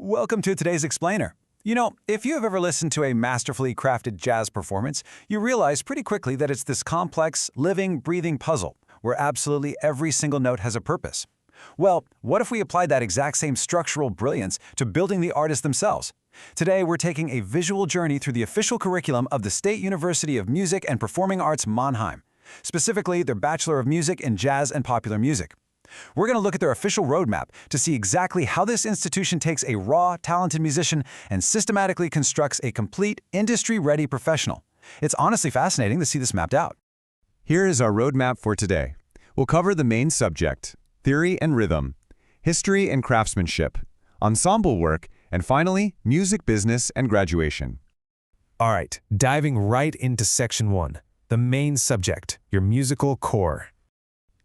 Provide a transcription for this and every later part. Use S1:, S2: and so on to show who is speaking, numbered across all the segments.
S1: Welcome to today's explainer. You know, if you have ever listened to a masterfully crafted jazz performance, you realize pretty quickly that it's this complex, living, breathing puzzle where absolutely every single note has a purpose. Well, what if we applied that exact same structural brilliance to building the artists themselves? Today, we're taking a visual journey through the official curriculum of the State University of Music and Performing Arts Mannheim, specifically their Bachelor of Music in Jazz and Popular Music. We're going to look at their official roadmap to see exactly how this institution takes a raw, talented musician and systematically constructs a complete, industry-ready professional. It's honestly fascinating to see this mapped out.
S2: Here is our roadmap for today. We'll cover the main subject, theory and rhythm, history and craftsmanship, ensemble work, and finally, music business and graduation.
S3: All right, diving right into Section 1, the main subject, your musical core.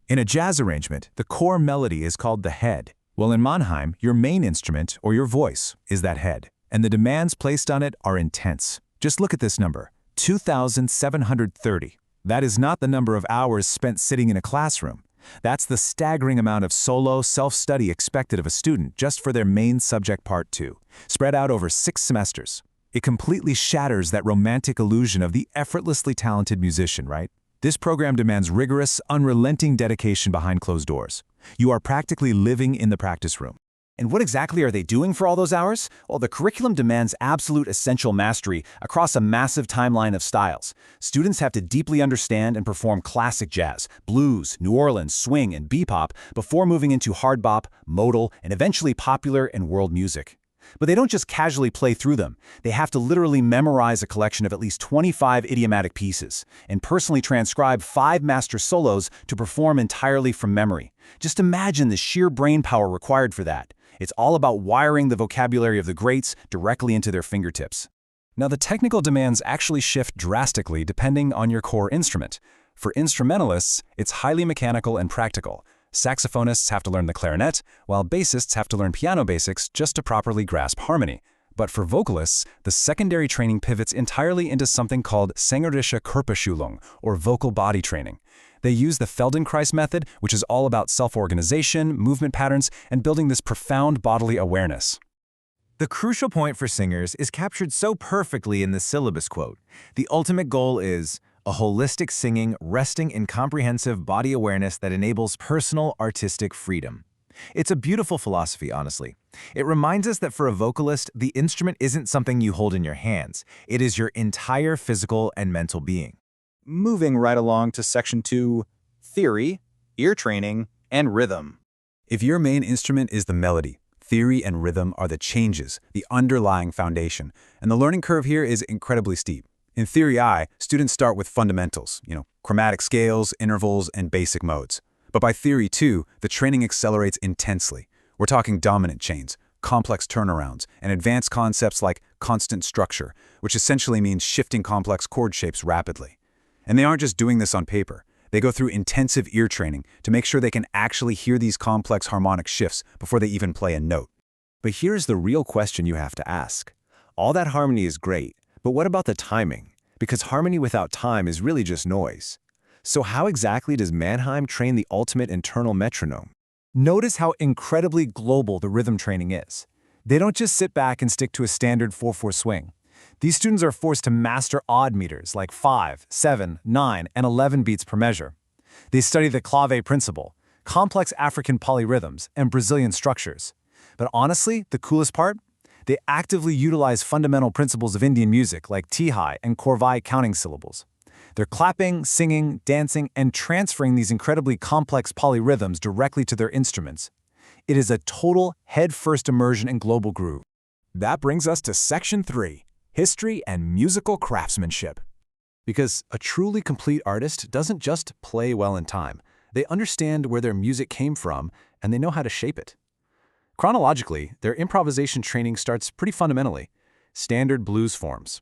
S1: In a jazz arrangement, the core melody is called the head. Well, in Mannheim, your main instrument, or your voice, is that head, and the demands placed on it are intense. Just look at this number, 2,730. That is not the number of hours spent sitting in a classroom. That's the staggering amount of solo self-study expected of a student just for their main subject part 2, spread out over 6 semesters. It completely shatters that romantic illusion of the effortlessly talented musician, right? This program demands rigorous, unrelenting dedication behind closed doors. You are practically living in the practice room. And what exactly are they doing for all those hours? Well, the curriculum demands absolute essential mastery across a massive timeline of styles. Students have to deeply understand and perform classic jazz, blues, New Orleans, swing, and bebop before moving into hard bop, modal, and eventually popular and world music. But they don't just casually play through them. They have to literally memorize a collection of at least 25 idiomatic pieces and personally transcribe 5 master solos to perform entirely from memory. Just imagine the sheer brain power required for that. It's all about wiring the vocabulary of the greats directly into their fingertips. Now, the technical demands actually shift drastically depending on your core instrument. For instrumentalists, it's highly mechanical and practical. Saxophonists have to learn the clarinet, while bassists have to learn piano basics just to properly grasp harmony. But for vocalists, the secondary training pivots entirely into something called sängerische Körperschulung, or vocal body training. They use the Feldenkrais method, which is all about self-organization, movement patterns, and building this profound bodily awareness.
S4: The crucial point for singers is captured so perfectly in the syllabus quote. The ultimate goal is a holistic singing resting in comprehensive body awareness that enables personal artistic freedom. It's a beautiful philosophy, honestly. It reminds us that for a vocalist, the instrument isn't something you hold in your hands. It is your entire physical and mental being.
S5: Moving right along to Section 2, theory, ear training, and rhythm.
S1: If your main instrument is the melody, theory and rhythm are the changes, the underlying foundation, and the learning curve here is incredibly steep. In Theory I, students start with fundamentals, chromatic scales, intervals, and basic modes. But by Theory II, the training accelerates intensely. We're talking dominant chains, complex turnarounds, and advanced concepts like constant structure, which essentially means shifting complex chord shapes rapidly. And they aren't just doing this on paper. They go through intensive ear training to make sure they can actually hear these complex harmonic shifts before they even play a note.
S6: But here's the real question you have to ask. All that harmony is great, but what about the timing? Because harmony without time is really just noise. So how exactly does Mannheim train the ultimate internal metronome?
S4: Notice how incredibly global the rhythm training is. They don't just sit back and stick to a standard 4/4 swing. These students are forced to master odd meters like 5, 7, 9, and 11 beats per measure. They study the clave principle, complex African polyrhythms, and Brazilian structures. But honestly, the coolest part? They actively utilize fundamental principles of Indian music like Tihai and Korvai counting syllables. They're clapping, singing, dancing, and transferring these incredibly complex polyrhythms directly to their instruments. It is a total head-first immersion in global groove.
S3: That brings us to Section 3, history and musical craftsmanship.
S1: Because a truly complete artist doesn't just play well in time. They understand where their music came from, and they know how to shape it. Chronologically, their improvisation training starts pretty fundamentally, standard blues forms.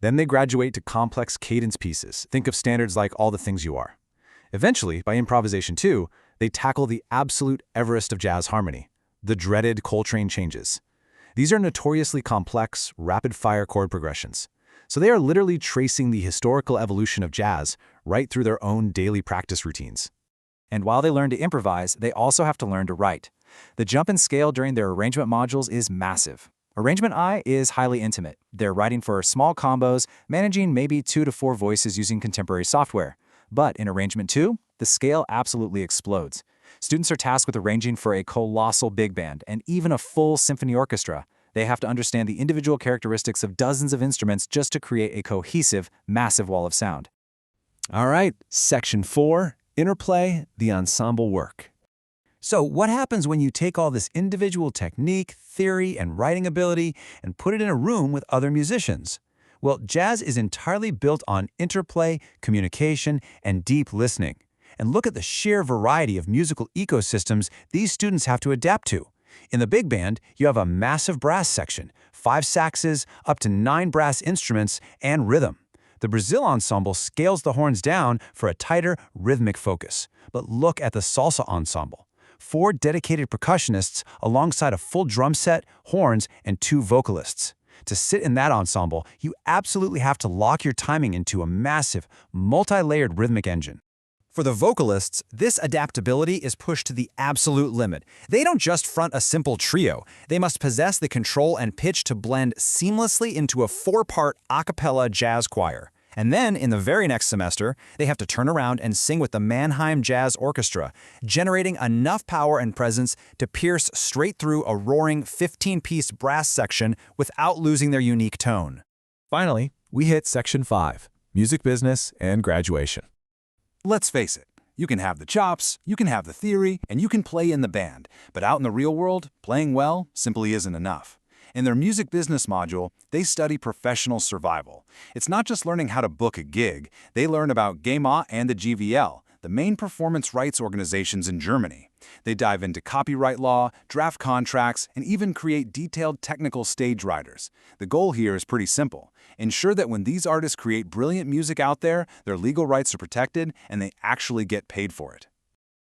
S1: Then they graduate to complex cadence pieces. Think of standards like All the Things You Are. Eventually, by improvisation 2, they tackle the absolute Everest of jazz harmony, the dreaded Coltrane changes. These are notoriously complex, rapid-fire chord progressions. So they are literally tracing the historical evolution of jazz right through their own daily practice routines.
S4: And while they learn to improvise, they also have to learn to write. The jump in scale during their arrangement modules is massive. Arrangement I is highly intimate. They're writing for small combos, managing maybe 2 to 4 voices using contemporary software. But in Arrangement 2, the scale absolutely explodes. Students are tasked with arranging for a colossal big band and even a full symphony orchestra. They have to understand the individual characteristics of dozens of instruments just to create a cohesive, massive wall of sound.
S6: All right, Section 4, interplay, the ensemble work. So what happens when you take all this individual technique, theory, and writing ability and put it in a room with other musicians? Well, jazz is entirely built on interplay, communication, and deep listening. And look at the sheer variety of musical ecosystems these students have to adapt to. In the big band, you have a massive brass section, 5 saxes, up to 9 brass instruments, and rhythm. The Brazil ensemble scales the horns down for a tighter rhythmic focus. But look at the salsa ensemble. 4 dedicated percussionists alongside a full drum set, horns, and 2 vocalists. To sit in that ensemble, you absolutely have to lock your timing into a massive, multi-layered rhythmic engine.
S4: For the vocalists, this adaptability is pushed to the absolute limit. They don't just front a simple trio. They must possess the control and pitch to blend seamlessly into a 4-part a cappella jazz choir. And then, in the very next semester, they have to turn around and sing with the Mannheim Jazz Orchestra, generating enough power and presence to pierce straight through a roaring 15-piece brass section without losing their unique tone.
S1: Finally, we hit Section 5, music business and graduation.
S5: Let's face it, you can have the chops, you can have the theory, and you can play in the band, but out in the real world, playing well simply isn't enough. In their music business module, they study professional survival. It's not just learning how to book a gig, they learn about GEMA and the GVL, the main performance rights organizations in Germany. They dive into copyright law, draft contracts, and even create detailed technical stage riders. The goal here is pretty simple. Ensure that when these artists create brilliant music out there, their legal rights are protected and they actually get paid for it.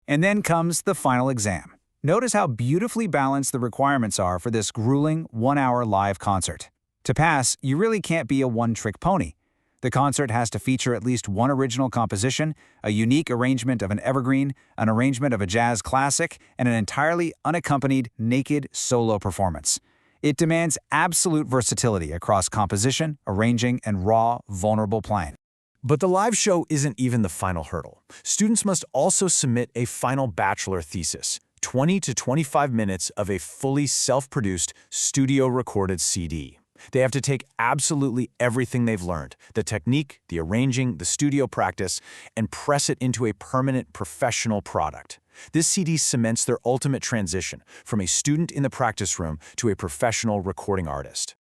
S4: And then comes the final exam. Notice how beautifully balanced the requirements are for this grueling 1-hour live concert. To pass, you really can't be a one-trick pony. The concert has to feature at least one original composition, a unique arrangement of an evergreen, an arrangement of a jazz classic, and an entirely unaccompanied, naked solo performance. It demands absolute versatility across composition, arranging, and raw, vulnerable playing.
S1: But the live show isn't even the final hurdle. Students must also submit a final bachelor thesis, 20 to 25 minutes of a fully self-produced, studio-recorded CD. They have to take absolutely everything they've learned, the technique, the arranging, the studio practice, and press it into a permanent professional product. This CD cements their ultimate transition from a student in the practice room to a professional recording artist.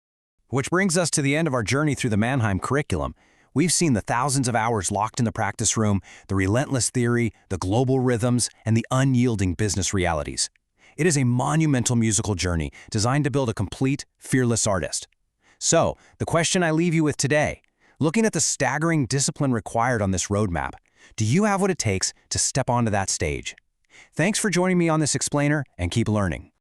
S6: Which brings us to the end of our journey through the Mannheim curriculum. We've seen the thousands of hours locked in the practice room, the relentless theory, the global rhythms, and the unyielding business realities. It is a monumental musical journey designed to build a complete, fearless artist. So, the question I leave you with today, looking at the staggering discipline required on this roadmap, do you have what it takes to step onto that stage? Thanks for joining me on this explainer, and keep learning.